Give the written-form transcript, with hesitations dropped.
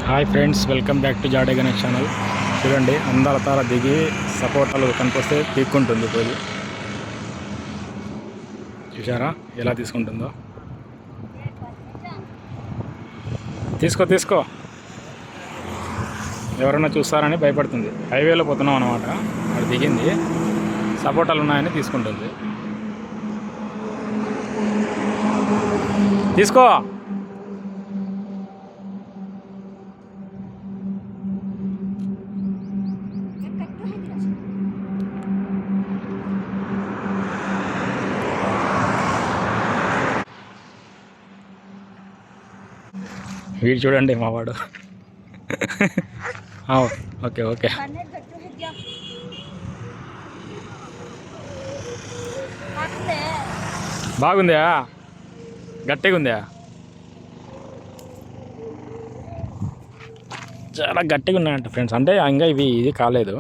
Hi friends, welcome back to జాడే Ganesh channel. చూడండి, అందాల తార దిగి సపోటాలు కనిపిస్తే పీక్కుంటుంది పోయి. చూసారా ఎలా తీసుకుంటుందో? తీసుకో ఎవరన్నా చూస్తారని భయపడుతుంది. హైవేలో పోతున్నాం అనమాట. అది దిగింది, సపోటాలు ఉన్నాయని తీసుకుంటుంది. తీసుకో. వీడు చూడండి మావాడు. ఓకే ఓకే, బాగుందా? గట్టిగా ఉందా? చాలా గట్టిగా ఉన్నాయంట ఫ్రెండ్స్. అంటే ఇంకా ఇది కాలేదు.